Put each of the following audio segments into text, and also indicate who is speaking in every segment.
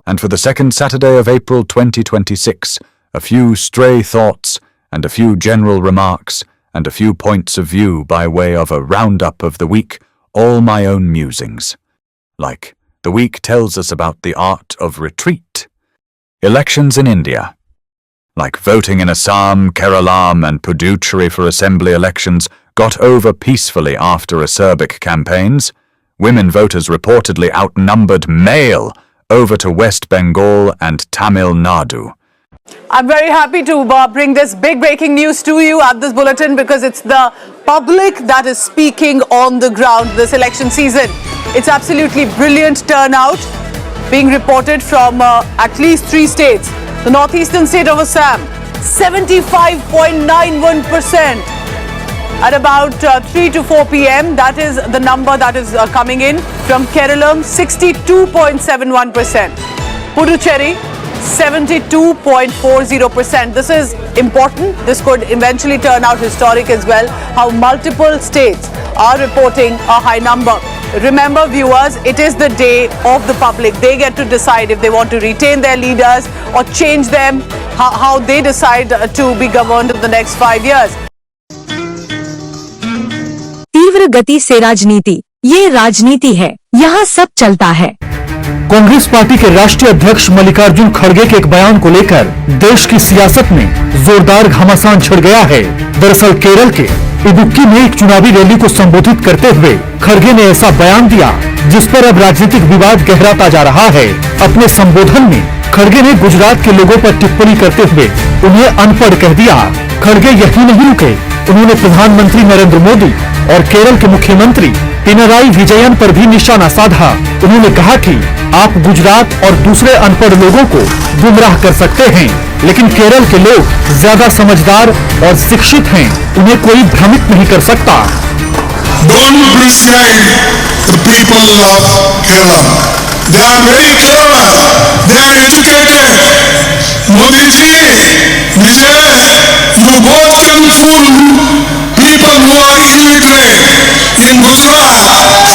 Speaker 1: and for the second Saturday of April 2026, a few stray thoughts and a few general remarks and a few points of view by way of a roundup of the week, all my own musings. Like, the week tells us about the art of retreat. Elections in India. Like voting in Assam, Kerala and Puducherry for assembly elections got over peacefully after acerbic campaigns, women voters reportedly outnumbered male over to West Bengal and Tamil Nadu.
Speaker 2: I'm very happy to bring this big breaking news to you at this bulletin because it's the public that is speaking on the ground this election season. It's absolutely brilliant turnout being reported from at least 3 states. The northeastern state of Assam, 75.91%. At about 3 to 4 p.m., that is the number that is coming in. From Kerala, 62.71%. Puducherry, 72.40%. This is important. This could eventually turn out historic as well, how multiple states are reporting a high number. Remember, viewers, it is the day of the public. They get to decide if they want to retain their leaders or change them, how they decide to be governed in the next 5 years.
Speaker 3: तीव्र गति से राजनीति, ये राजनीति है, यहाँ सब चलता है।
Speaker 4: कांग्रेस पार्टी के राष्ट्रीय अध्यक्ष मल्लिकार्जुन खड़गे के एक बयान को लेकर देश की सियासत में जोरदार घमासान छिड़ गया है। दरअसल केरल के इडुक्की में एक चुनावी रैली को संबोधित करते हुए खड़गे ने ऐसा बयान दिया जिस पर अब राजनीतिक विवाद गहराता जा रहा है। अपने संबोधन में खड़गे ने गुजरात के लोगों पर टिप्पणी करते हुए उन्हें अनपढ़ कह दिया। खड़गे यही नहीं रुके, उन्होंने प्रधानमंत्री नरेंद्र मोदी और केरल के मुख्यमंत्री पिनराई विजयन पर भी निशाना साधा। उन्होंने कहा कि आप गुजरात और दूसरे अनपढ़ लोगों को गुमराह कर सकते हैं, लेकिन केरल के लोग ज्यादा समझदार और शिक्षित हैं, उन्हें कोई भ्रमित नहीं कर सकता।
Speaker 5: Don't prescribe the people of Kerala. They are very clever. They are educated. Modi ji, Vijay, you both can fool people who are illiterate in Gujarat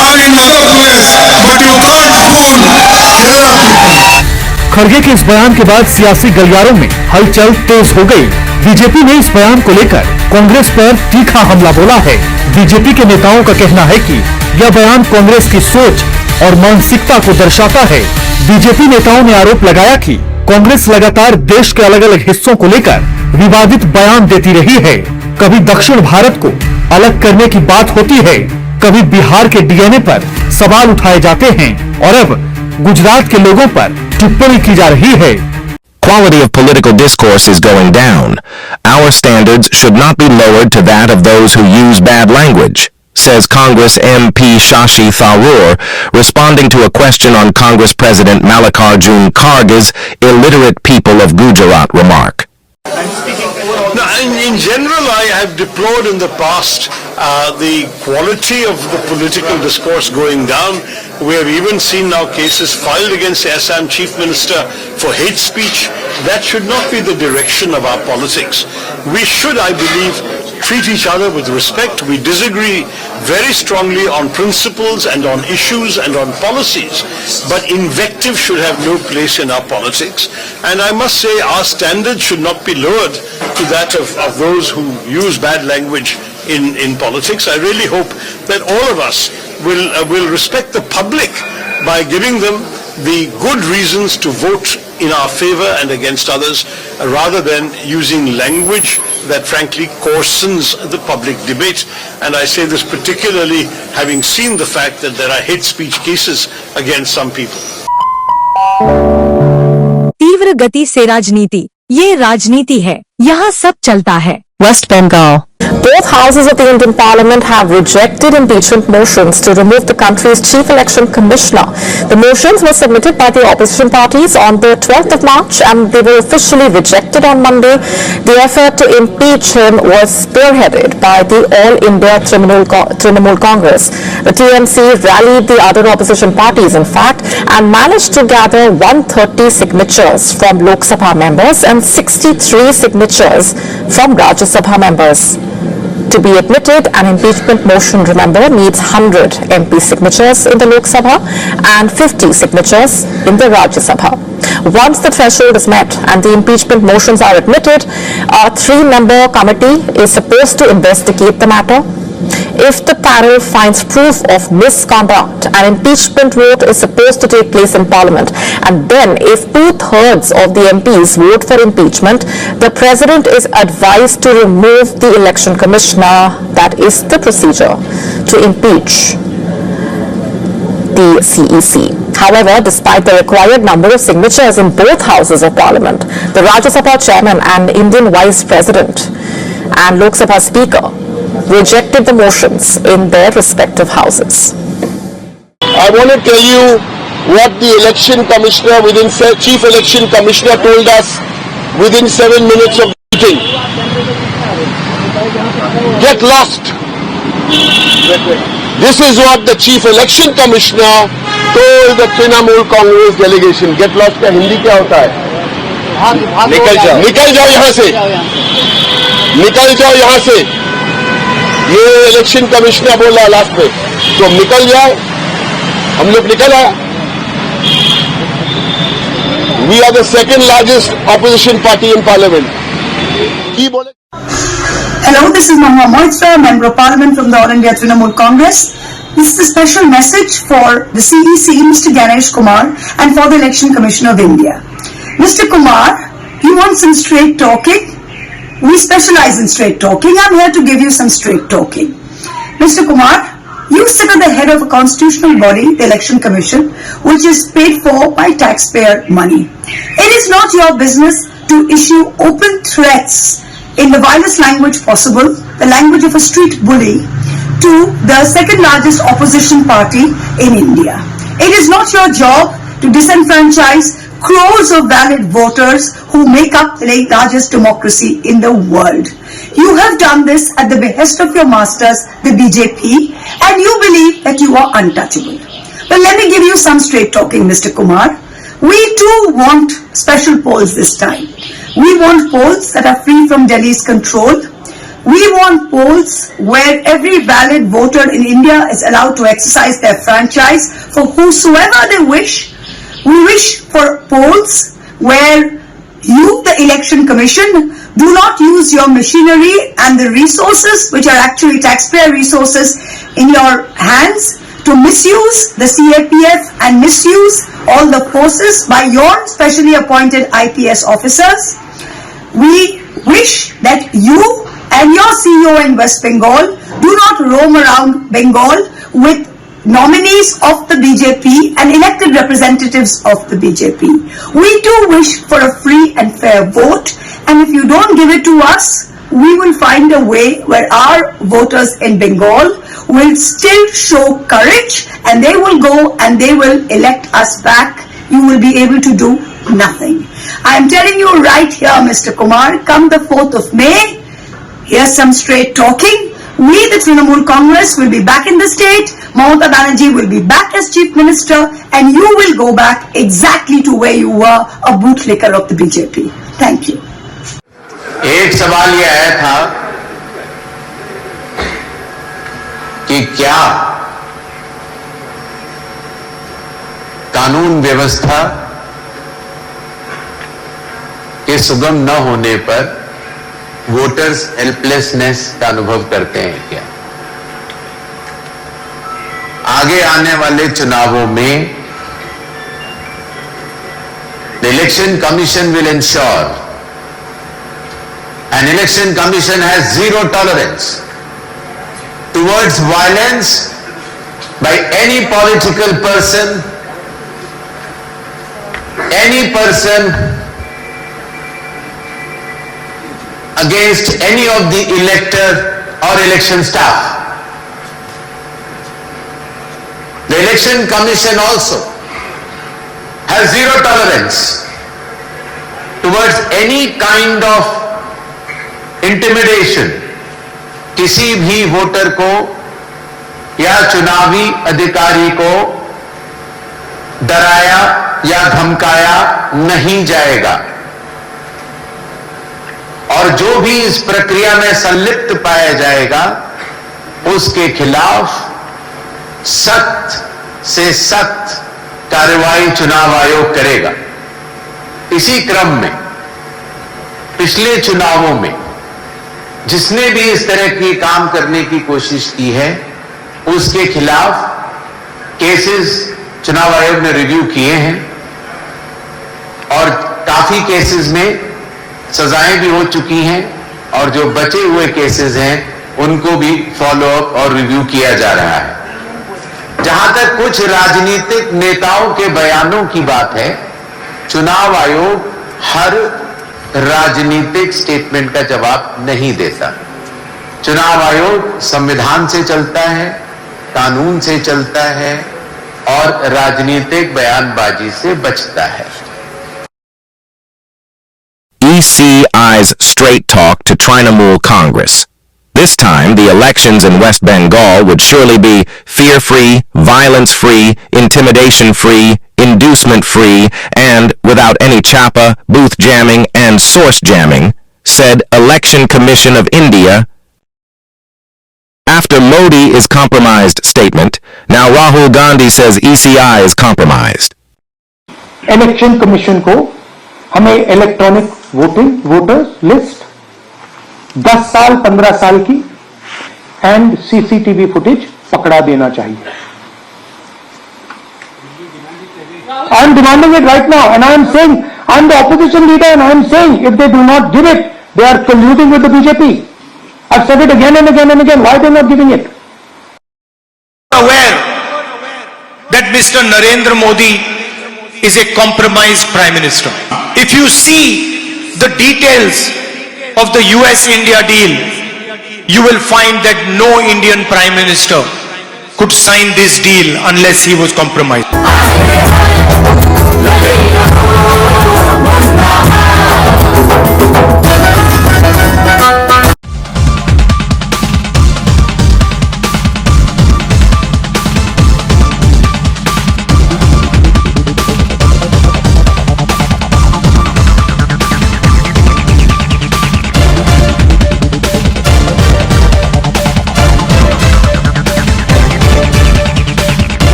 Speaker 5: or in other place, but you can't fool Kerala people.
Speaker 4: खड़गे के इस बयान के बाद सियासी गलियारों में हलचल तेज हो गई। बीजेपी ने इस बयान को लेकर कांग्रेस पर तीखा हमला बोला है। बीजेपी के नेताओं का कहना है कि यह बयान कांग्रेस की सोच और मानसिकता को दर्शाता है। बीजेपी नेताओं ने आरोप लगाया कि कांग्रेस लगातार देश के अलग अलग हिस्सों को लेकर विवादित बयान देती रही है। कभी दक्षिण भारत को अलग करने की बात होती है, कभी बिहार के डीएनए पर सवाल उठाए जाते हैं और अब गुजरात के लोगों पर टिप्पणी की जा रही है।
Speaker 6: Quality of political discourse is going down. Our standards should not be lowered to that of those who use bad language, says Congress MP Shashi Tharoor, responding to a question on Congress President Mallikarjun Kharge's illiterate people of Gujarat remark.
Speaker 7: No, in general, I have deplored in the past the quality of the political discourse going down. We have even seen now cases filed against the Assam Chief Minister for hate speech. That should not be the direction of our politics. We should, I believe, treat each other with respect. We disagree very strongly on principles and on issues and on policies, but invective should have no place in our politics. And I must say our standards should not be lowered to that of those who use bad language in politics. I really hope that all of us will respect the public by giving them the good reasons to vote in our favor and against others, rather than using language that frankly coarsens the public debate. And I say this particularly having seen the fact that there are hate speech cases against some people.
Speaker 3: तीव्र गति से राजनीति, ये राजनीति है, यहाँ सब चलता है। West Bengal.
Speaker 8: Both houses of the Indian Parliament have rejected impeachment motions to remove the country's chief election commissioner. The motions were submitted by the opposition parties on the 12th of March and they were officially rejected on Monday. The effort to impeach him was spearheaded by the All India Trinamool Congress. The TMC rallied the other opposition parties, in fact, and managed to gather 130 signatures from Lok Sabha members and 63 signatures from Rajya Sabha members. To be admitted, an impeachment motion, remember, needs 100 MP signatures in the Lok Sabha and 50 signatures in the Rajya Sabha. Once the threshold is met and the impeachment motions are admitted, a 3-member committee is supposed to investigate the matter. If the panel finds proof of misconduct, an impeachment vote is supposed to take place in Parliament, and then if 2/3 of the MPs vote for impeachment, the President is advised to remove the Election Commissioner. That is the procedure to impeach the CEC. However, despite the required number of signatures in both houses of Parliament, the Rajya Sabha Chairman and Indian Vice President and Lok Sabha Speaker rejected the motions in their respective houses.
Speaker 9: I want to tell you what the election commissioner, chief election commissioner told us within 7 minutes of meeting. Get lost. This is what the chief election commissioner told the Trinamool Congress delegation. Get lost का हिंदी क्या होता है? निकल जाओ यहाँ से, निकल जाओ यहाँ से। ये इलेक्शन कमिश्नर बोला लास्ट में, तो निकल जाओ। हम लोग निकल आए। We are the second largest opposition party in parliament.
Speaker 10: Hello, this is Mahua Moitra, Member of Parliament from the All India Trinamool Congress. This is a special message for the CEC, Mr. Ganesh Kumar, and for the Election Commission of India. Mr. Kumar, you want some straight talking? We specialize in straight talking. I'm here to give you some straight talking. Mr. Kumar, you sit at the head of a constitutional body, the Election Commission, which is paid for by taxpayer money. It is not your business to issue open threats in the vilest language possible, the language of a street bully, to the second largest opposition party in India. It is not your job to disenfranchise crores of valid voters who make up the largest democracy in the world. You have done this at the behest of your masters, the BJP, and you believe that you are untouchable. But let me give you some straight talking, Mr. Kumar. We too want special polls this time. We want polls that are free from Delhi's control. We want polls where every valid voter in India is allowed to exercise their franchise for whosoever they wish. We wish for polls where you, the Election Commission, do not use your machinery and the resources, which are actually taxpayer resources, in your hands to misuse the CAPF and misuse all the forces by your specially appointed IPS officers. We wish that you and your CEO in West Bengal do not roam around Bengal with nominees of the BJP and elected representatives of the BJP. We do wish for a free and fair vote, and if you don't give it to us, we will find a way where our voters in Bengal will still show courage, and they will go and they will elect us back. You will be able to do nothing. I am telling you right here, Mr. Kumar, come the 4th of May, here's some straight talking. We, the Trinamool Congress, will be back in the state. Mamata Banerjee will be back as Chief Minister, and you will go back exactly to where you were, a bootlicker of the BJP. Thank you.
Speaker 11: एक सवाल ये आया था कि क्या कानून व्यवस्था के सुगम न होने पर वोटर्स हेल्पलेसनेस का अनुभव करते हैं क्या? आगे आने वाले चुनावों में the election commission will ensure, an election commission has zero tolerance towards violence by any political person, any person against any of the elector or election staff. The election commission also has zero tolerance towards any kind of intimidation, किसी भी voter को या चुनावी अधिकारी को डराया या धमकाया नहीं जाएगा। और जो भी इस प्रक्रिया में संलिप्त पाया जाएगा उसके खिलाफ सख्त से सख्त कार्रवाई चुनाव आयोग करेगा। इसी क्रम में पिछले चुनावों में जिसने भी इस तरह की काम करने की कोशिश की है उसके खिलाफ केसेस चुनाव आयोग ने रिव्यू किए हैं और काफी केसेस में सजाएं भी हो चुकी हैं और जो बचे हुए केसेस हैं उनको भी फॉलो अप और रिव्यू किया जा रहा है। जहां तक कुछ राजनीतिक नेताओं के बयानों की बात है, चुनाव आयोग हर राजनीतिक स्टेटमेंट का जवाब नहीं देता। चुनाव आयोग संविधान से चलता है, कानून से चलता है और राजनीतिक बयानबाजी से बचता है।
Speaker 6: ECI's straight talk to Trinamool Congress. This time, the elections in West Bengal would surely be fear-free, violence-free, intimidation-free, inducement-free, and without any chapa, booth jamming, and source jamming, said Election Commission of India. After Modi is compromised statement, now Rahul Gandhi says ECI is compromised.
Speaker 4: Election commission को हमें electronic voters list 10 साल 15 साल की and CCTV footage पकड़ा देना चाहिए। I am demanding it right now and I am saying, I am the opposition leader and I am saying if they do not give it, they are colluding with the BJP. I've said it again and again and again. Why they are not giving it?
Speaker 12: Aware that Mr. Narendra Modi is a compromised Prime Minister. If you see the details of the US-India deal, you will find that no Indian Prime Minister could sign this deal unless he was compromised.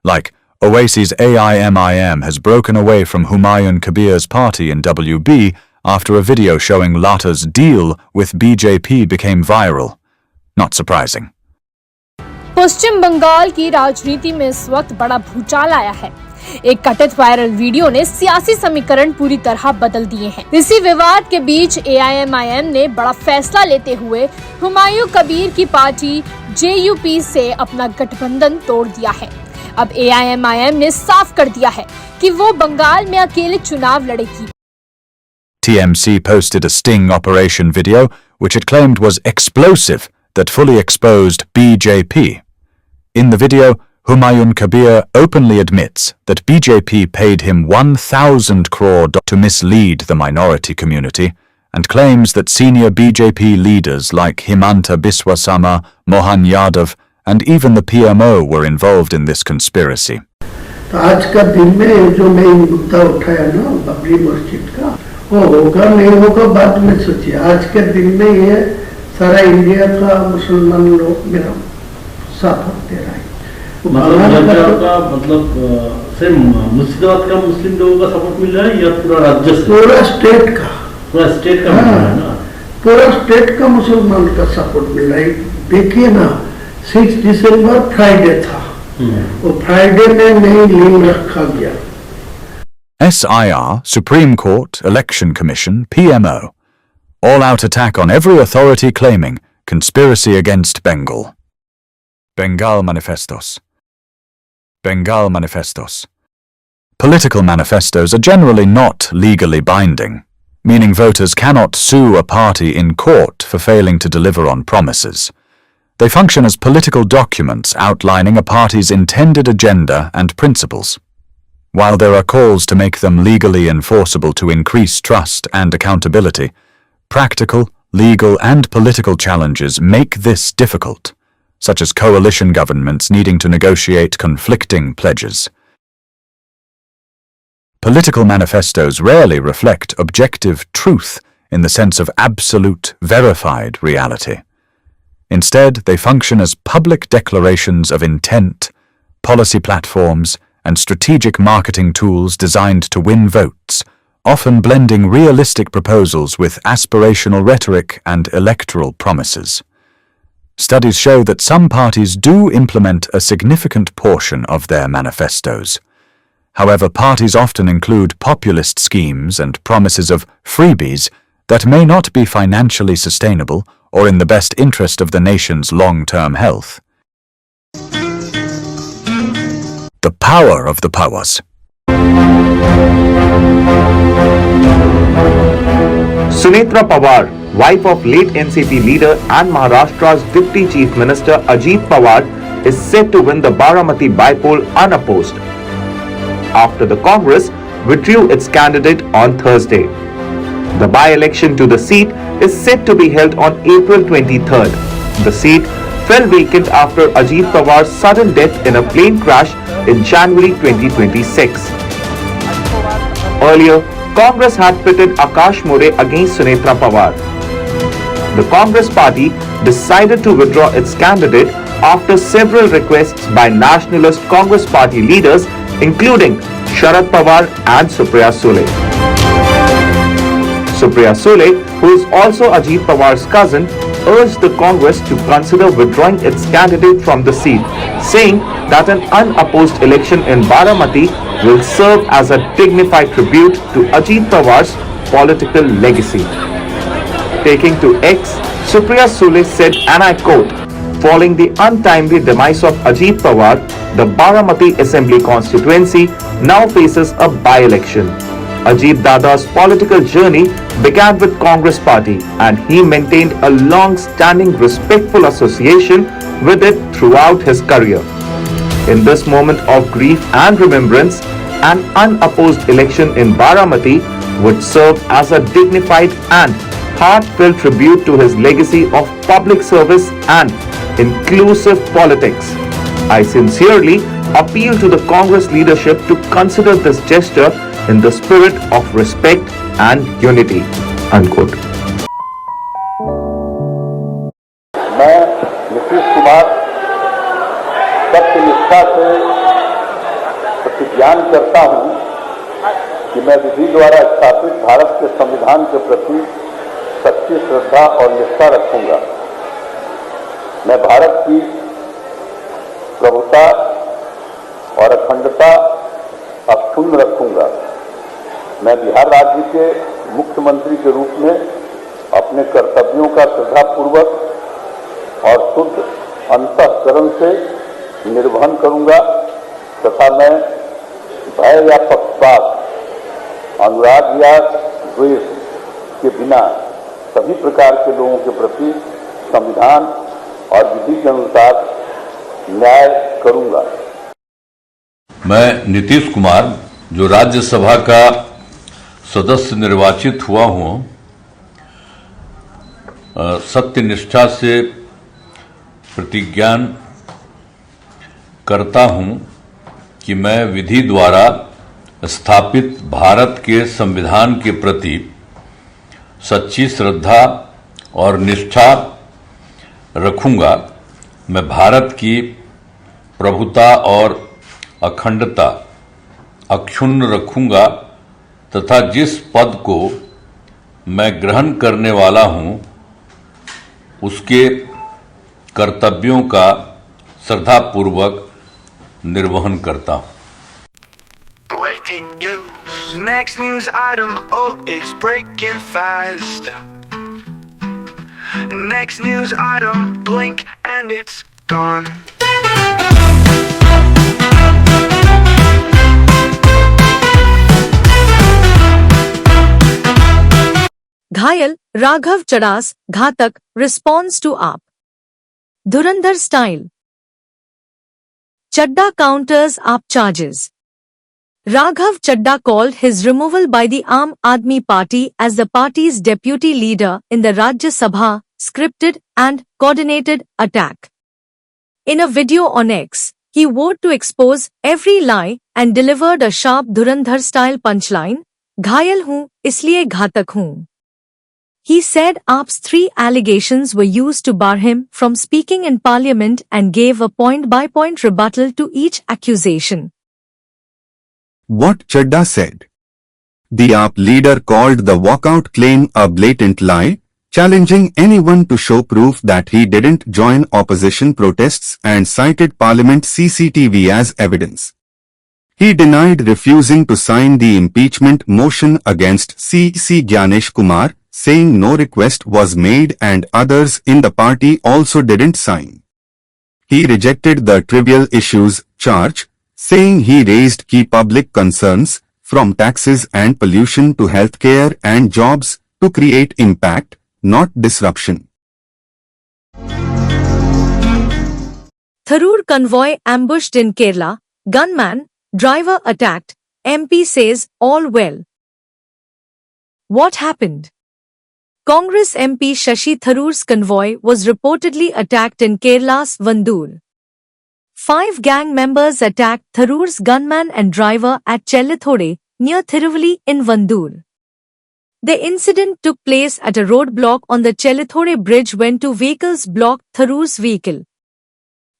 Speaker 1: Like, Owaisi's AIMIM has broken away from Humayun Kabir's party in WB after a video showing Lata's deal with BJP became viral. Not surprising.
Speaker 13: पश्चिम बंगाल की राजनीति में इस वक्त बड़ा भूचाल आया है। एक कथित वायरल वीडियो ने सियासी समीकरण पूरी तरह बदल दिए हैं। इसी विवाद के बीच AIMIM ने बड़ा फैसला लेते हुए हुमायूं कबीर की पार्टी JUP से अपना गठबंधन तोड़ दिया है। अब AIMIM ने साफ कर दिया है कि वो बंगाल में अकेले चुनाव लड़ेगी।
Speaker 1: TMC posted a sting operation video which it claimed was explosive that fully exposed BJP. In the video, Humayun Kabir openly admits that BJP paid him 1,000 crore to mislead the minority community and claims that senior BJP leaders like Himanta Biswa Sarma, Mohan Yadav and even the PMO were involved in this conspiracy.
Speaker 14: आज का दिन में जो मैं मुद्दा उठाया ना बाबरी मस्जिद का, वो होगा नहीं होगा बाद में सोचिए। आज के दिन में ये सारा इंडिया का मुसलमान लोग मेरा साथ दे रहा है।
Speaker 15: मतलब सिर्फ मुर्शिदाबाद का मुस्लिम लोगों का सपोर्ट मिल रहा है या पूरा राज्य से?
Speaker 14: पूरा स्टेट का
Speaker 15: मिल रहा है ना?
Speaker 14: पूरा स्टेट का मुसलमान का सपोर्ट मिल रहा है। देखिए ना, 6 दिसंबर फ्राइडे था, वो फ्राइडे में नहीं लिंक रखा गया।
Speaker 1: SIR, Supreme Court, Election Commission, PMO. All-out attack on every authority claiming conspiracy against Bengal. Bengal Manifestos. Bengal Manifestos. Political manifestos are generally not legally binding, meaning voters cannot sue a party in court for failing to deliver on promises. They function as political documents outlining a party's intended agenda and principles. While there are calls to make them legally enforceable to increase trust and accountability, practical, legal and political challenges make this difficult, such as coalition governments needing to negotiate conflicting pledges. Political manifestos rarely reflect objective truth in the sense of absolute, verified reality. Instead, they function as public declarations of intent, policy platforms, and strategic marketing tools designed to win votes, often blending realistic proposals with aspirational rhetoric and electoral promises. Studies show that some parties do implement a significant portion of their manifestos. However, parties often include populist schemes and promises of freebies that may not be financially sustainable or in the best interest of the nation's long-term health. The power of the powers.
Speaker 16: Sunetra Pawar, wife of late NCP leader and Maharashtra's Deputy Chief Minister Ajit Pawar, is said to win the Baramati by-poll unopposed, after the Congress withdrew its candidate on Thursday. The by-election to the seat is set to be held on April 23rd. The seat fell vacant after Ajit Pawar's sudden death in a plane crash in January 2026. Earlier, Congress had pitted Akash More against Sunetra Pawar. The Congress party decided to withdraw its candidate after several requests by Nationalist Congress party leaders including Sharad Pawar and Supriya Sule. Supriya Sule, who is also Ajit Pawar's cousin, urged the Congress to consider withdrawing its candidate from the seat, saying that an unopposed election in Baramati will serve as a dignified tribute to Ajit Pawar's political legacy. Taking to X, Supriya Sule said, and I quote, "Following the untimely demise of Ajit Pawar, the Baramati Assembly constituency now faces a by-election. Ajit Dada's political journey began with Congress party and he maintained a long-standing respectful association with it throughout his career. In this moment of grief and remembrance, an unopposed election in Baramati would serve as a dignified and heartfelt tribute to his legacy of public service and inclusive politics. I sincerely appeal to the Congress leadership to consider this gesture in the spirit of respect and unity." Unquote.
Speaker 17: मैं नीतीश कुमार सत्यनिष्ठा से प्रतिज्ञान करता हूं कि मैं विधि द्वारा स्थापित भारत के संविधान के प्रति सच्ची श्रद्धा और निष्ठा रखूंगा। मैं भारत की प्रभुता और अखंडता अक्षुण्ण रखूंगा। मैं बिहार राज्य के मुख्यमंत्री के रूप में अपने कर्तव्यों का श्रद्धापूर्वक और शुद्ध अंतःकरण से निर्वहन करूंगा तथा मैं भय या पक्षपात, अनुराग या द्वेष के बिना सभी प्रकार के लोगों के प्रति संविधान और विधि के अनुसार न्याय करूंगा।
Speaker 18: मैं नीतीश कुमार, जो राज्यसभा का सदस्य निर्वाचित हुआ हूं, सत्यनिष्ठा से प्रतिज्ञान करता हूं कि मैं विधि द्वारा स्थापित भारत के संविधान के प्रति सच्ची श्रद्धा और निष्ठा रखूंगा। मैं भारत की प्रभुता और अखंडता अक्षुण्ण रखूंगा तथा जिस पद को मैं ग्रहण करने वाला हूं उसके कर्तव्यों का श्रद्धापूर्वक निर्वहन करता हूं।
Speaker 19: Breaking news, next news item, oh it's breaking fast. Next news item, blink and it's gone.
Speaker 3: घायल राघव चड़ास घातक रिस्पॉन्स टू आप धुरंधर स्टाइल चड्डा काउंटर्स आप charges Raghav Chadda called his removal by the Aam Aadmi Party as the party's deputy leader in the Rajya Sabha scripted and coordinated attack. In a video on X, he vowed to expose every lie and delivered a sharp Dhurandhar-style punchline, "Ghayal hoon, isliye ghatak hoon." He said AAP's 3 allegations were used to bar him from speaking in parliament and gave a point-by-point rebuttal to each accusation.
Speaker 20: What Chadda said. The AAP leader called the walkout claim a blatant lie, challenging anyone to show proof that he didn't join opposition protests and cited Parliament CCTV as evidence. He denied refusing to sign the impeachment motion against C.C. Gyanesh Kumar, saying no request was made and others in the party also didn't sign. He rejected the trivial issues charge, saying he raised key public concerns, from taxes and pollution to healthcare and jobs, to create impact, not disruption.
Speaker 3: Tharoor convoy ambushed in Kerala, gunman, driver attacked, MP says all well. What happened? Congress MP Shashi Tharoor's convoy was reportedly attacked in Kerala's Vandoor. 5 gang members attacked Tharoor's gunman and driver at Chellithode, near Thiruvali in Vandoor. The incident took place at a roadblock on the Chellithode bridge when 2 vehicles blocked Tharoor's vehicle.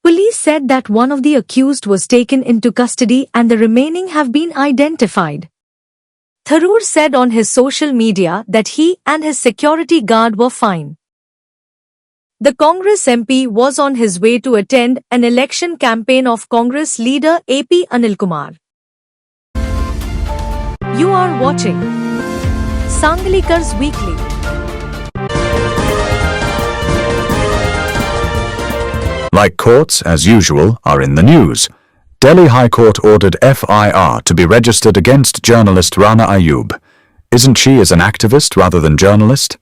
Speaker 3: Police said that one of the accused was taken into custody and the remaining have been identified. Tharoor said on his social media that he and his security guard were fine. The Congress MP was on his way to attend an election campaign of Congress leader AP Anil Kumar. You are watching Sanglikar's Weekly.
Speaker 1: Like courts, as usual, are in the news. Delhi High Court ordered FIR to be registered against journalist Rana Ayub. Isn't she as an activist rather than journalist?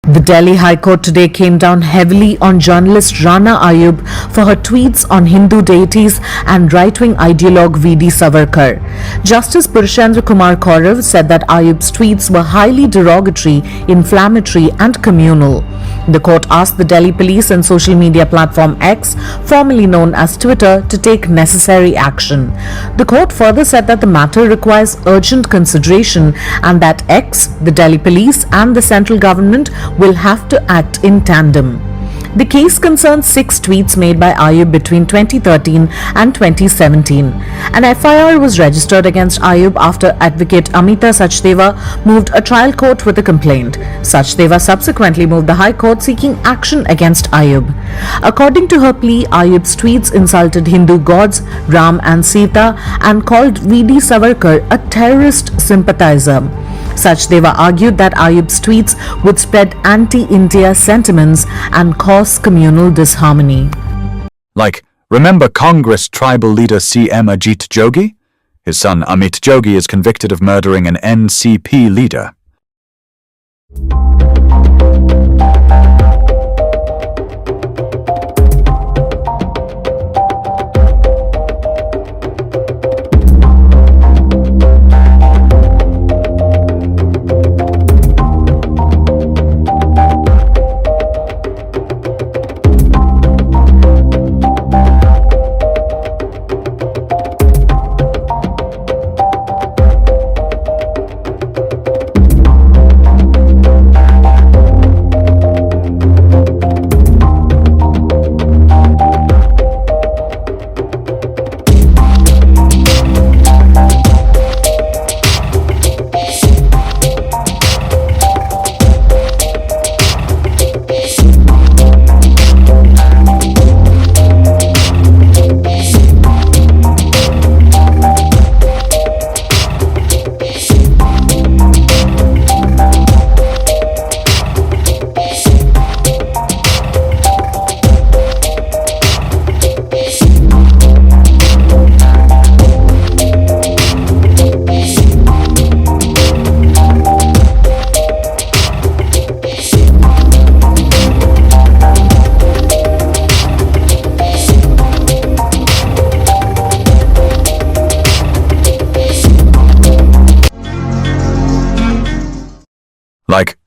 Speaker 21: The Delhi High Court today came down heavily on journalist Rana Ayub for her tweets on Hindu deities and right-wing ideologue V.D. Savarkar. Justice Purushendra Kumar Kaurav said that Ayub's tweets were highly derogatory, inflammatory and communal. The court asked the Delhi police and social media platform X, formerly known as Twitter, to take necessary action. The court further said that the matter requires urgent consideration and that X, the Delhi police and the central government will have to act in tandem. The case concerns 6 tweets made by Ayub between 2013 and 2017. An FIR was registered against Ayub after advocate Amita Sachdeva moved a trial court with a complaint. Sachdeva subsequently moved the High Court seeking action against Ayub. According to her plea, Ayub's tweets insulted Hindu gods Ram and Sita and called V.D. Savarkar a terrorist sympathizer. Sachdeva argued that Ayub's tweets would spread anti-India sentiments and cause communal disharmony.
Speaker 1: Like, remember Congress tribal leader CM Ajit Jogi? His son Amit Jogi is convicted of murdering an NCP leader.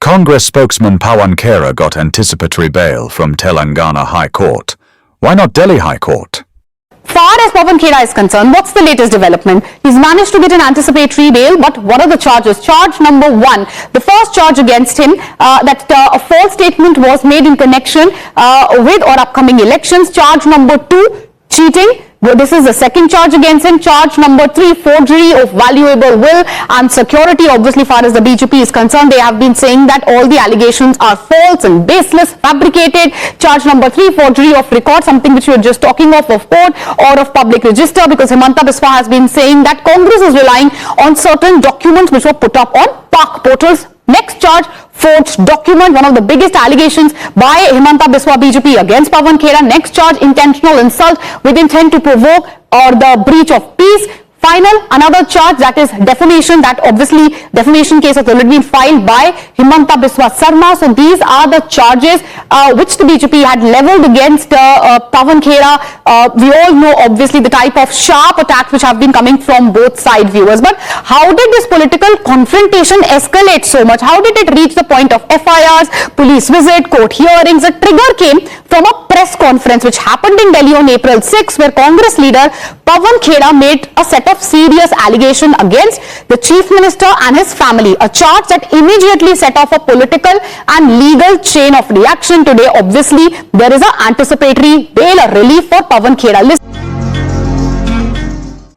Speaker 1: Congress spokesman Pawan Khera got anticipatory bail from Telangana High Court. Why not Delhi High Court?
Speaker 8: Far as Pawan Khera is concerned, what's the latest development? He's managed to get an anticipatory bail, but what are the charges? Charge number 1, the first charge against him, that a false statement was made in connection with or upcoming elections. Charge number 2, cheating. This is the second charge against him. Charge number 3, forgery of valuable will and security. Obviously, far as the BJP is concerned, they have been saying that all the allegations are false and baseless, fabricated. Charge number 3, forgery of record, something which we were just talking of court or of public register, because Himanta Biswa has been saying that Congress is relying on certain documents which were put up on PARC portals. Next charge, forged document, one of the biggest allegations by Himanta Biswa BJP against Pawan Khera. Next charge, intentional insult with intent to provoke or the breach of peace. Final, another charge, that is defamation. That obviously defamation case has already been filed by Himanta Biswa Sarma. So these are the charges which the BJP had leveled against Pawan Khera. We all know obviously the type of sharp attacks which have been coming from both side viewers. But how did this political confrontation escalate so much? How did it reach the point of FIRs, police visit, court hearings? The trigger came from a press conference which happened in Delhi on April 6, where Congress leader Pawan Khera made a set of serious allegations against the Chief Minister and his family, a charge that immediately set off a political and legal chain of reaction. Today, obviously, there is an anticipatory bail, a relief for Pawan Khera.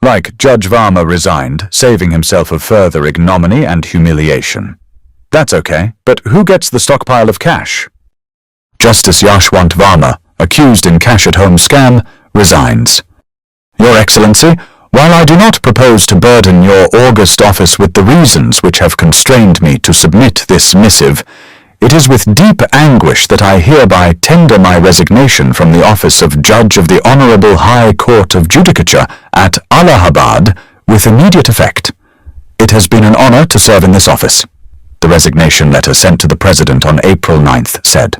Speaker 1: Like Judge Varma resigned, saving himself of further ignominy and humiliation. That's okay, but who gets the stockpile of cash? Justice Yashwant Varma, accused in cash-at-home scam, resigns. Your Excellency, while I do not propose to burden your august office with the reasons which have constrained me to submit this missive, it is with deep anguish that I hereby tender my resignation from the office of Judge of the Honourable High Court of Judicature at Allahabad with immediate effect. It has been an honour to serve in this office. The resignation letter sent to the President on April 9th said,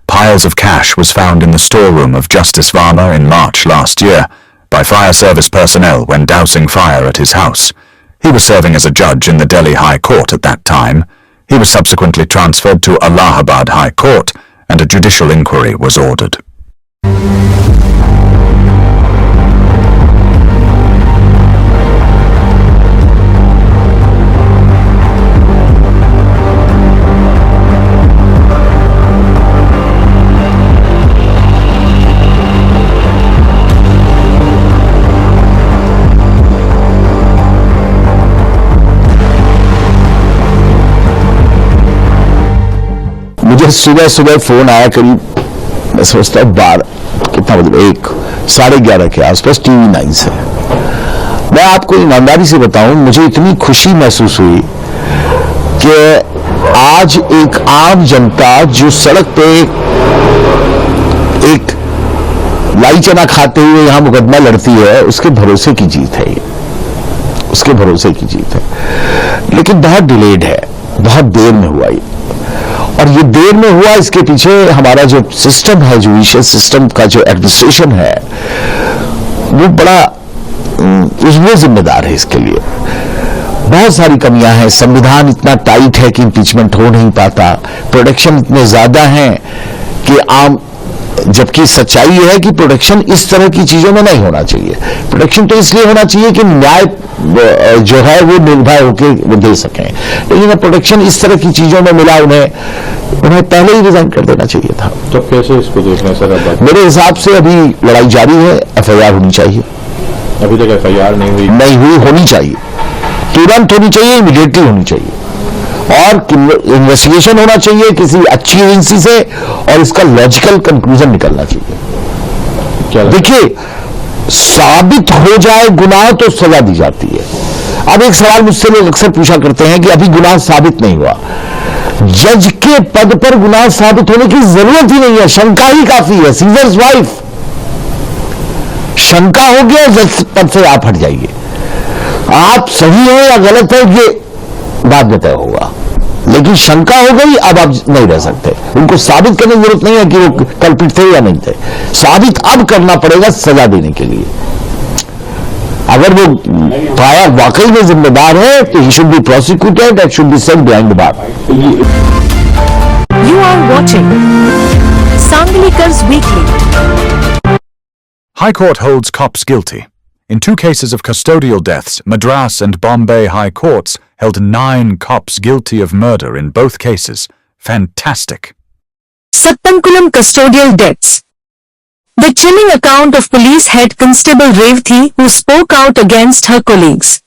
Speaker 1: piles of cash was found in the storeroom of Justice Varma in March last year by fire service personnel when dousing fire at his house. He was serving as a judge in the Delhi High Court at that time. He was subsequently transferred to Allahabad High Court and a judicial inquiry was ordered.
Speaker 2: मुझे सुबह सुबह phone आया करीब मैं सोचता हूँ 12 कितना मतलब 1:30 के आसपास TV 9 से। मैं आपको ईमानदारी से बताऊं, मुझे इतनी खुशी महसूस हुई कि आज एक आम जनता जो सड़क पे एक लाई चना खाते हुए यहां मुकदमा लड़ती है, उसके भरोसे की जीत है, ये उसके भरोसे की जीत है। लेकिन बहुत डिलेड है, बहुत देर में हुआ ये, और ये देर में हुआ इसके पीछे हमारा जो सिस्टम है, जुडिशियल सिस्टम का जो एडमिनिस्ट्रेशन है, वो बड़ा वो जिम्मेदार है इसके लिए। बहुत सारी कमियां हैं, संविधान इतना टाइट है कि इम्पीचमेंट हो नहीं पाता, प्रोटेक्शन इतने ज्यादा हैं कि आम, जबकि सच्चाई यह है कि प्रोटेक्शन इस तरह की चीजों में नहीं होना चाहिए। प्रोटेक्शन तो इसलिए होना चाहिए कि न्याय जो है वो निर्भय होकर वो दे सकें, लेकिन प्रोटेक्शन इस तरह की चीजों में मिला उन्हें पहले ही रिजाइन कर देना चाहिए था।
Speaker 22: तो कैसे इसको देख रहे हैं सर?
Speaker 2: मेरे हिसाब से अभी लड़ाई जारी है, FIR होनी चाहिए।
Speaker 22: अभी तक FIR
Speaker 2: नहीं हुई, होनी चाहिए, तुरंत होनी चाहिए, इमीडिएटली होनी चाहिए, और इन्वेस्टिगेशन होना चाहिए किसी अच्छी एजेंसी से, और इसका लॉजिकल कंक्लूजन निकलना चाहिए। देखिए, साबित हो जाए गुनाह तो सजा दी जाती है। अब एक सवाल मुझसे लोग अक्सर पूछा करते हैं कि अभी गुनाह साबित नहीं हुआ। जज के पद पर गुनाह साबित होने की जरूरत ही नहीं है, शंका ही काफी है। सीजर्स वाइफ, शंका हो गया, जज पद से आप हट जाइए। आप सही हो या गलत है ये बाद में तय होगा, लेकिन शंका हो गई, अब आप नहीं रह सकते। उनको साबित करने की जरूरत नहीं है कि वो कल्पित थे या नहीं थे, साबित अब करना पड़ेगा सजा देने के लिए। अगर वो पाया वाकई में जिम्मेदार है तो he should be prosecuted and should be sent behind the bar.
Speaker 3: are watching Sanglikar's Weekly.
Speaker 1: High Court holds cops guilty. In 2 cases of custodial deaths, Madras and Bombay High Courts held 9 cops guilty of murder in both cases. Fantastic.
Speaker 3: Sattankulam custodial deaths. The chilling account of police head constable Revati, who spoke out against her colleagues.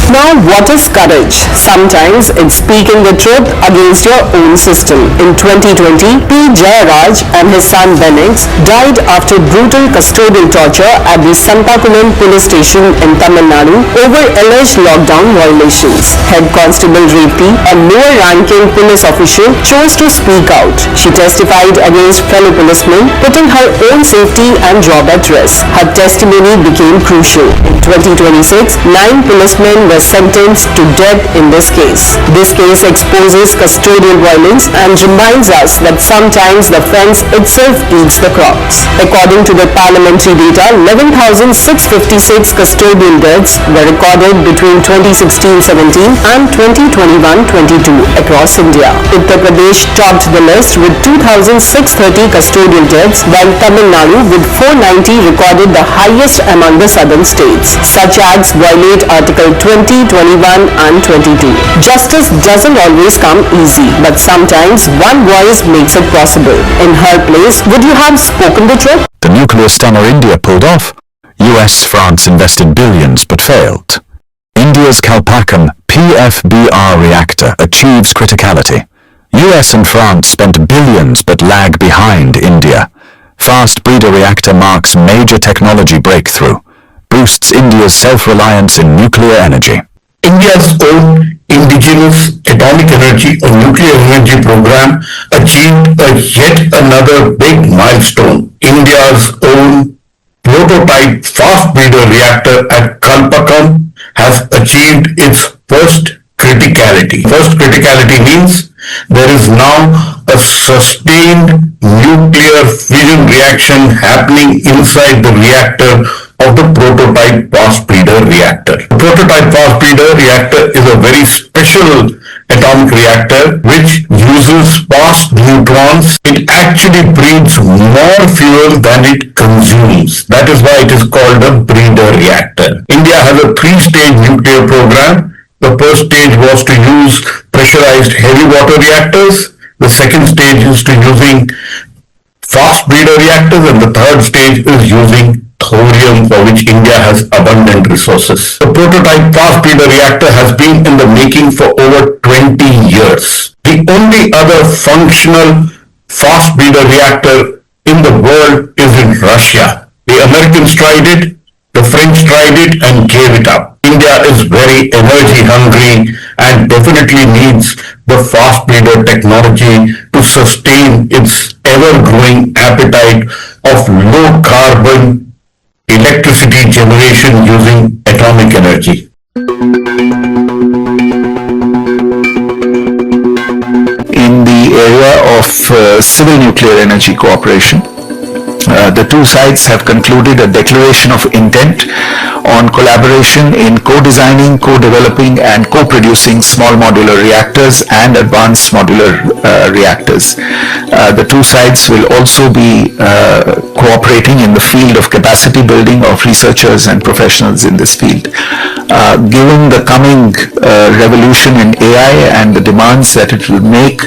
Speaker 5: Now, what is courage? Sometimes it's speaking the truth against your own system. In 2020, P. Jayaraj and his son Benix died after brutal custodial torture at the Santakulam police station in Tamil Nadu over alleged lockdown violations. Head Constable Revati, a lower-ranking police official, chose to speak out. She testified against fellow policemen, putting her own safety and job at risk. Her testimony became crucial. In 2026, 9 policemen were sentenced to death in this case. This case exposes custodial violence and reminds us that sometimes the fence itself eats the crops. According to the parliamentary data, 11,656 custodial deaths were recorded between 2016-17 and 2021-22 across India. Uttar Pradesh topped the list with 2,630 custodial deaths, while Tamil Nadu with 490 recorded the highest among the southern states. Such acts violate Article 20, 21 and 22. Justice doesn't always come easy, but sometimes one voice makes it possible. In her place, would you have spoken the truth?
Speaker 1: The nuclear stunner India pulled off. US, France invested billions but failed. India's Kalpakkam PFBR reactor achieves criticality. US and France spent billions but lag behind India. Fast breeder reactor marks major technology breakthrough. Boosts India's self-reliance in nuclear energy.
Speaker 7: India's own indigenous atomic energy or nuclear energy program achieved yet another big milestone. India's own prototype fast breeder reactor at Kalpakkam has achieved its first criticality. First criticality means there is now a sustained nuclear fission reaction happening inside the reactor of the prototype fast breeder reactor. The prototype fast breeder reactor is a very special atomic reactor which uses fast neutrons. It actually breeds more fuel than it consumes. That is why it is called a breeder reactor. India has a 3-stage nuclear program. The first stage was to use pressurized heavy water reactors. The second stage is to using fast breeder reactors, and the third stage is using thorium, for which India has abundant resources. The prototype fast breeder reactor has been in the making for over 20 years. The only other functional fast breeder reactor in the world is in Russia. The Americans tried it, the French tried it and gave it up. India is very energy hungry and definitely needs the fast breeder technology to sustain its ever-growing appetite of low-carbon electricity generation using atomic energy.
Speaker 23: In the area of civil nuclear energy cooperation, the two sides have concluded a declaration of intent on collaboration in co-designing, co-developing and co-producing small modular reactors and advanced modular reactors. The two sides will also be cooperating in the field of capacity building of researchers and professionals in this field. Given the coming revolution in AI and the demands that it will make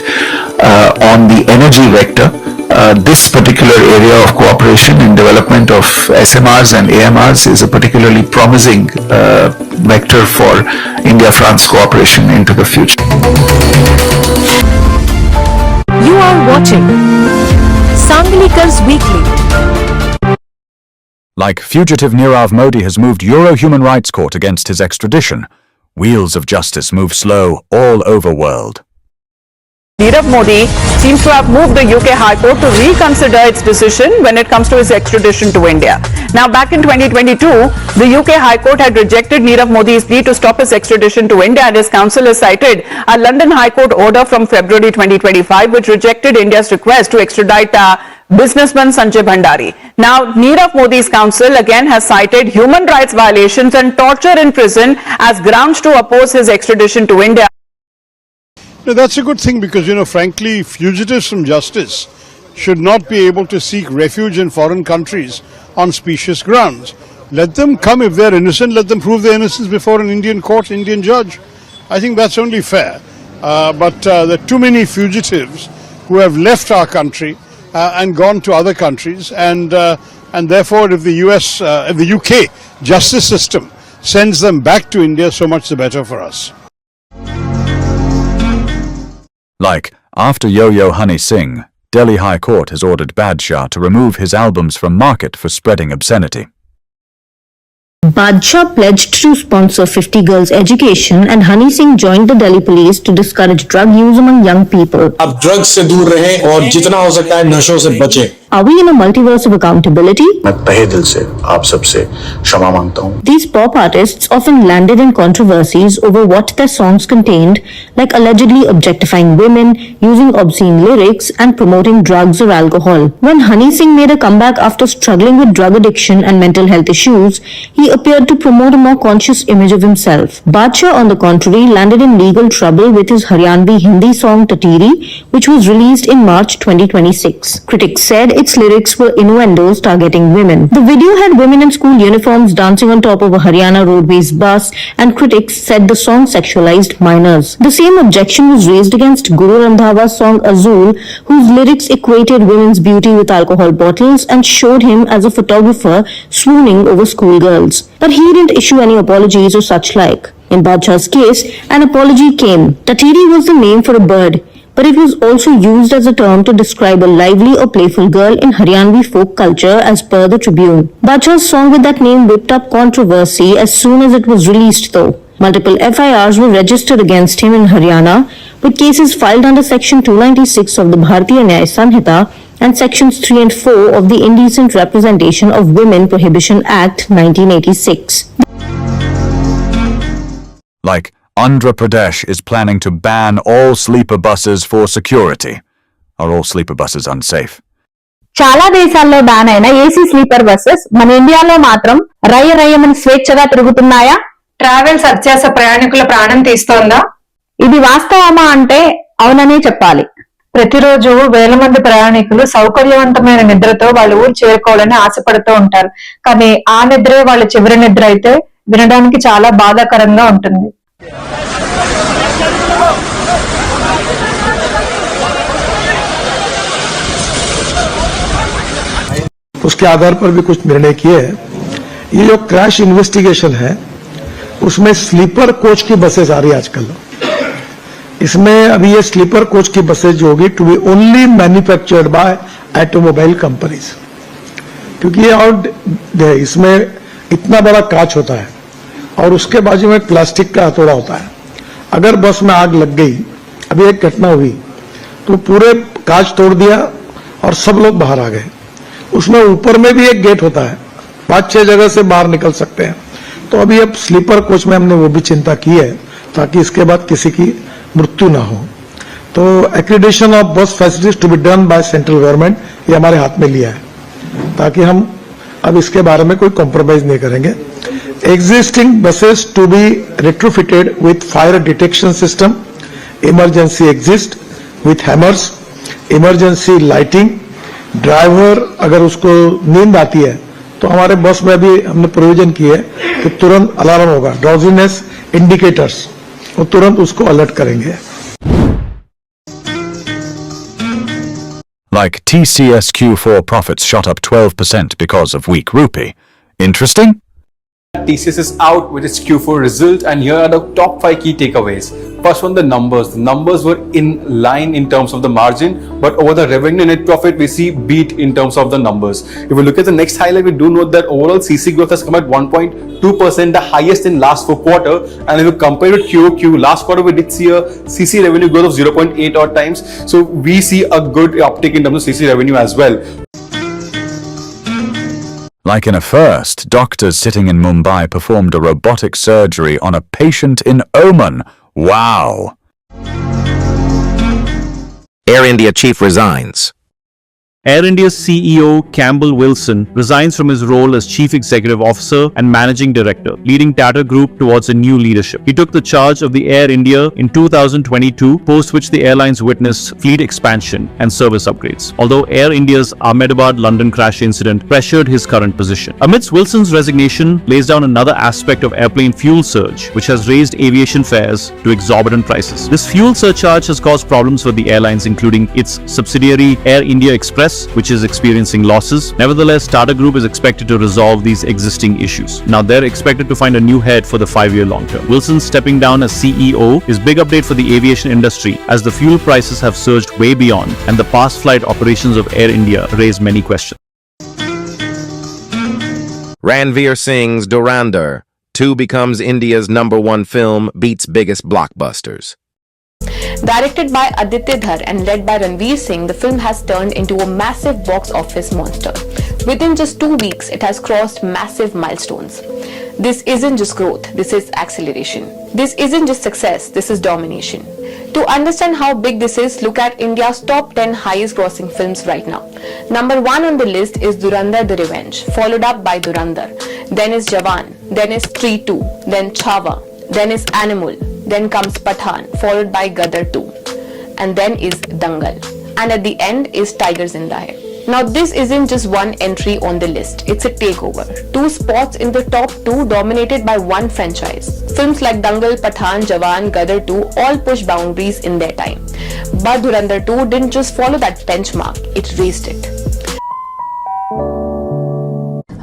Speaker 23: on the energy vector, this particular area of cooperation in development of SMRs and AMRs is a particularly promising vector for India-France cooperation into the future.
Speaker 3: You are watching Sanglikar's Weekly.
Speaker 1: Like fugitive Nirav Modi has moved Euro Human Rights Court against his extradition, wheels of justice move slow all over world.
Speaker 24: Nirav Modi seems to have moved the UK High Court to reconsider its decision when it comes to his extradition to India. Now, back in 2022, the UK High Court had rejected Nirav Modi's plea to stop his extradition to India, and his counsel has cited a London High Court order from February 2025 which rejected India's request to extradite businessman Sanjay Bhandari. Now, Nirav Modi's counsel again has cited human rights violations and torture in prison as grounds to oppose his extradition to India.
Speaker 6: No, that's a good thing because, frankly, fugitives from justice should not be able to seek refuge in foreign countries on specious grounds. Let them come if they're innocent, let them prove their innocence before an Indian court, Indian judge. I think that's only fair. But there are too many fugitives who have left our country and gone to other countries, and therefore if the UK justice system sends them back to India, so much the better for us.
Speaker 1: Like, after Yo-Yo Honey Singh, Delhi High Court has ordered Badshah to remove his albums from market for spreading obscenity.
Speaker 9: Badshah pledged to sponsor 50 girls' education and Honey Singh joined the Delhi police to discourage drug use among young people.
Speaker 10: आप drugs से दूर रहें और जितना हो सकता है नशों से बचें।
Speaker 9: Are we in a multiverse of accountability?
Speaker 10: मैं तहे दिल से आप सबसे क्षमा मांगता हूँ।
Speaker 9: These pop artists often landed in controversies over what their songs contained, like allegedly objectifying women, using obscene lyrics, and promoting drugs or alcohol. When Honey Singh made a comeback after struggling with drug addiction and mental health issues, he appeared to promote a more conscious image of himself. Badshah, on the contrary, landed in legal trouble with his Haryanvi Hindi song Tatiri, which was released in March 2026. Critics said its lyrics were innuendos targeting women. The video had women in school uniforms dancing on top of a Haryana Roadways bus, and critics said the song sexualized minors. The same objection was raised against Guru Randhawa's song Azul, whose lyrics equated women's beauty with alcohol bottles and showed him as a photographer swooning over schoolgirls. But he didn't issue any apologies or such like. In Badshah's case, an apology came. Tatiri was the name for a bird, but it was also used as a term to describe a lively or playful girl in Haryanvi folk culture as per the Tribune. Badshah's song with that name whipped up controversy as soon as it was released though. Multiple FIRs were registered against him in Haryana, with cases filed under Section 296 of the Bharatiya Nyaya Sanhita and Sections 3 and 4 of the Indecent Representation of Women Prohibition Act 1986.
Speaker 1: Like, Andhra Pradesh is planning to ban all sleeper buses for security. Are all sleeper buses unsafe?
Speaker 11: చాలా దేశాల్లో ban అయిన AC sleeper buses మన ఇండియాలో మాత్రం రయ్యమని స్వేచ్ఛగా తిరుగుతున్నాయా?
Speaker 25: Travels అత్యాస ప్రయాణికుల ప్రాణం తీస్తోందా?
Speaker 11: ఇది వాస్తవమా అంటే అవుననే చెప్పాలి.
Speaker 25: ప్రతిరోజు వేల మంది ప్రయాణికులు సౌకర్యవంతమైన నిద్రతో వాళ్ళ ఊరు చేరుకోవాలని ఆశపడుతూ ఉంటారు. కానీ ఆ నిద్రే వాళ్ళ చివరి నిద్ర అయితే వినడానికి చాలా బాధాకరంగా ఉంటుంది.
Speaker 26: उसके आधार पर भी कुछ निर्णय किए हैं। ये जो क्रैश इन्वेस्टिगेशन है उसमें स्लीपर कोच की बसेस आ रही है आजकल। इसमें अभी ये स्लीपर कोच की बसेस जो होगी to be only manufactured by automobile companies, क्योंकि ये और इसमें इतना बड़ा कांच होता है और उसके बाजू में प्लास्टिक का हथौड़ा होता है। अगर बस में आग लग गई, अभी एक घटना हुई तो पूरे कांच तोड़ दिया और सब लोग बाहर आ गए। उसमें ऊपर में भी एक गेट होता है, 5-6 जगह से बाहर निकल सकते हैं। तो अभी अब स्लीपर कोच में हमने वो भी चिंता की है ताकि इसके बाद किसी की मृत्यु ना हो। तो accreditation of bus facilities to be done by central government, ये हमारे हाथ में लिया है ताकि हम अब इसके बारे में कोई कॉम्प्रोमाइज नहीं करेंगे। Existing buses to be retrofitted with fire detection system, emergency exit with hammers, emergency lighting, driver अगर उसको नींद आती है तो हमारे बस में भी हमने प्रोविजन की है कि तुरंत अलार्म होगा, ड्राउजीनेस इंडिकेटर्स, वो तुरंत उसको अलर्ट करेंगे।
Speaker 1: Like, TCS Q4 profits shot up 12% because of weak rupee. Interesting?
Speaker 27: TCS is out with its Q4 result, and here are the top 5 key takeaways. First one, the numbers. The numbers were in line in terms of the margin, but over the revenue net profit, we see beat in terms of the numbers. If we look at the next highlight, we do note that overall CC growth has come at 1.2%, the highest in last 4 quarters. And if we compare it QOQ, last quarter we did see a CC revenue growth of 0.8 odd times. So we see a good uptick in terms of CC revenue as well.
Speaker 1: Like in a first, doctors sitting in Mumbai performed a robotic surgery on a patient in Oman. Wow!
Speaker 28: Air India chief resigns.
Speaker 4: Air India's CEO Campbell Wilson resigns from his role as Chief Executive Officer and Managing Director, leading Tata Group towards a new leadership. He took the charge of the Air India in 2022, post which the airlines witnessed fleet expansion and service upgrades. Although Air India's Ahmedabad-London crash incident pressured his current position. Amidst Wilson's resignation lays down another aspect of airplane fuel surge, which has raised aviation fares to exorbitant prices. This fuel surcharge has caused problems for the airlines, including its subsidiary Air India Express, which is experiencing losses. Nevertheless, Tata Group is expected to resolve these existing issues. Now they're expected to find a new head for the 5-year long term. Wilson stepping down as CEO is big update for the aviation industry, as the fuel prices have surged way beyond, and the past flight operations of Air India raise many questions.
Speaker 12: Ranveer Singh's Dhurandhar 2 becomes India's #1 film, beats biggest blockbusters.
Speaker 8: Directed by Aditya Dhar and led by Ranveer Singh, the film has turned into a massive box office monster. Within just 2 weeks, it has crossed massive milestones. This isn't just growth, this is acceleration. This isn't just success, this is domination. To understand how big this is, look at India's top 10 highest grossing films right now. Number 1 on the list is Dhurandhar The Revenge, followed up by Dhurandhar. Then is Jawan, then is Stree 2, then Chhaava, then is Animal, then comes Pathaan, followed by Gadar 2, and then is Dangal, and at the end is Tiger Zinda Hai. Now this isn't just one entry on the list, it's a takeover. 2 spots in the top 2 dominated by one franchise. Films like Dangal, Pathaan, Jawan, Gadar 2 all push boundaries in their time. But Dhurandhar 2 didn't just follow that benchmark, it raised it.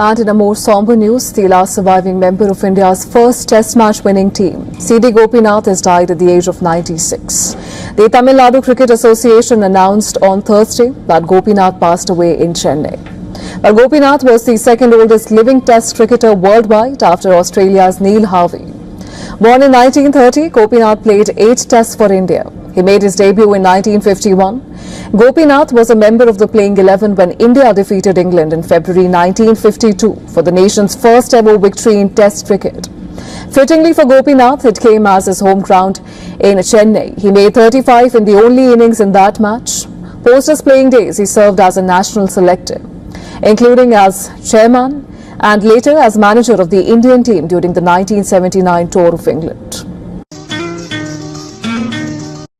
Speaker 13: And in a more somber news, the last surviving member of India's first Test match winning team, C.D. Gopinath, has died at the age of 96. The Tamil Nadu Cricket Association announced on Thursday that Gopinath passed away in Chennai. But Gopinath was the second oldest living Test cricketer worldwide after Australia's Neil Harvey. Born in 1930, Gopinath played 8 Tests for India. He made his debut in 1951. Gopinath was a member of the playing 11 when India defeated England in February 1952 for the nation's first ever victory in Test cricket. Fittingly for Gopinath, it came as his home ground in Chennai. He made 35 in the only innings in that match. Post his playing days, he served as a national selector, including as chairman and later as manager of the Indian team during the 1979 tour of England.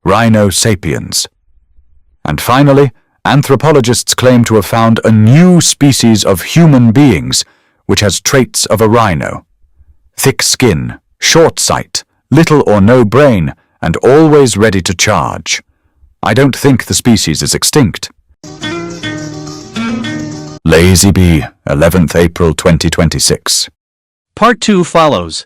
Speaker 1: Rhino sapiens. And finally, anthropologists claim to have found a new species of human beings which has traits of a rhino. Thick skin, short sight, little or no brain, and always ready to charge. I don't think the species is extinct. Lazy Bee, 11th April 2026.
Speaker 14: Part 2 follows.